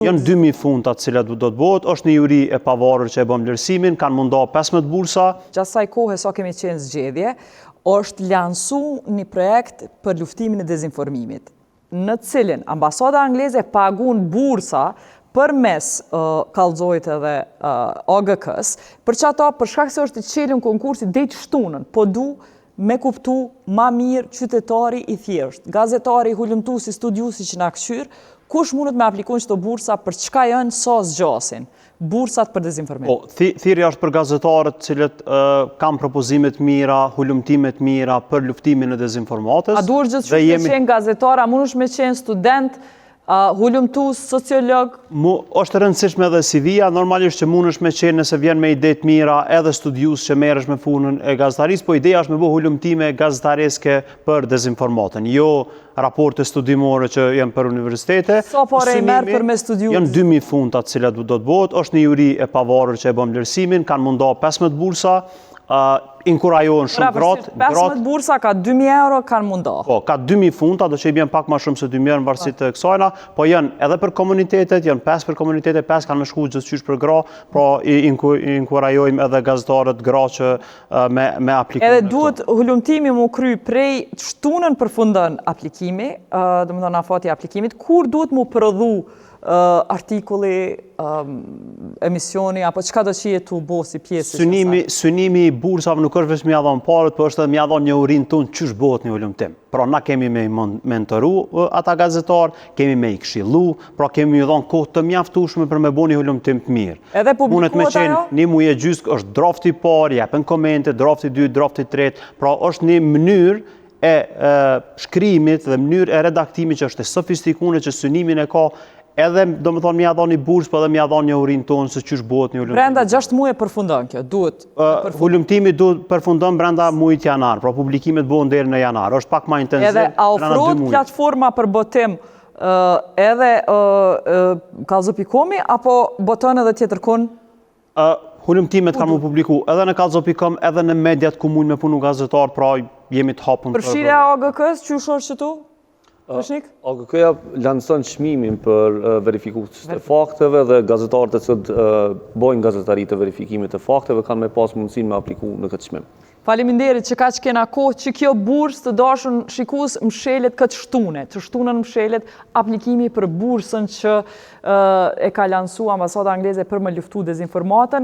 Janë 2000 funta të cilat do të bëhet, është një juri e pavarur që e bën vlerësimin, kanë mundohë 15 bursa. Gjatë saj kohe sa kemi qenë zgjedhje, është lansu një projekt për luftimin e dezinformimit, në cilin ambasada angleze pagun bursa përmes kallëzojit edhe OGK-s, për që ato për shkak se është të qelën konkursi dejt shtunën, po du me kuptu ma mirë qytetari i thjesht, gazetari, hulumtusi, studiusi që na këshyr, kush mundet me aplikun qëto bursa për çka janë sa zgjasin, bursat për dezinformim. Thirrja është për gazetarët cilët kanë propozimet mira, hulumtimet mira për luftimin e dezinformatës. A duhet gjithë me qenë gazetar, a mundesh me qenë student, hulumtus, sociolog? Është e rëndësishme edhe CV-ja, normalisht që mundesh me qenë nëse vjen me ide të mira edhe studius që merresh me punën e gazetarisë, po ideja është me bëu hulumtime gazetareske për dezinformatën, jo raporte studimore që janë për universitete. Sa pare i merr për me studiu? Janë 2000 funta të cilat do të bëhet, është një juri e pavarur që e bën vlerësimin, kanë mundohë 15 bursa. Inkurajohen shumë gratë. 15 bursa ka 2000 euro kanë mundohë. Po, ka 2000 funta, do që i bjen pak ma shumë se 2000 në varësit të kësajna, po janë edhe për komunitetet, janë 5 për komunitetet, 5 kanë me shku gjithçysh për gra, pra i inkurajojmë edhe gazetarët gra që me aplikim. Edhe duhet hulumtimi mu kry prej shtunën përfundon aplikimi, dhe më thonë afati aplikimit, kur duhet mu prodhu artikulli, emisioni, apo qka do që jetu bo si pjesë? Synimi i bursave nuk është vetëm mja dhon parët, po është edhe mja dhon një urin tonë qysh bëhet një hulumtim. Pra na kemi me mentoru ata gazetar, kemi me i këshillu, pra kemi i dhon kohë të mjaftueshme për me bëni hulumtim të mirë. Edhe publikohet ajo? Një muje gjysë është drafti i parë, jepen komente, drafti i dytë, drafti i tretë, pra është një mënyrë e shkrimit dhe mënyrë e redaktimit që është e sofistikuar që synimin e ka edhe, do më thonë, mja dhon një burs, po edhe mja dhon një urin tonë se qysh bëhet një hulumtim. Brenda 6 muaj përfundon kjo, duhet? Hulumtimi duhet përfundon brenda muajit janar, pra publikimet bëhen deri në janar, është pak ma intensiv. Edhe a ofrohet platforma për botim edhe kallzo.com apo boton edhe tjetër kun? Hulumtimet kanë më publiku edhe në kallzo.com, edhe në mediat ku mund me punu gazetar, pra jemi të hapun. Përfshirja OGK-s, qysh është qëtu? OGK-ja lanson çmimin për verifikues të fakteve dhe gazetarët e cilët bojnë gazetari të verifikimit të fakteve kanë me pas mundësinë me apliku në këtë çmim. Faleminderit që ka që kena kohë që kjo bursë të dashur shikues mshelet këtë shtunën mshelet aplikimi për bursën që e ka lansu ambasada angleze për me luftu dezinformatën.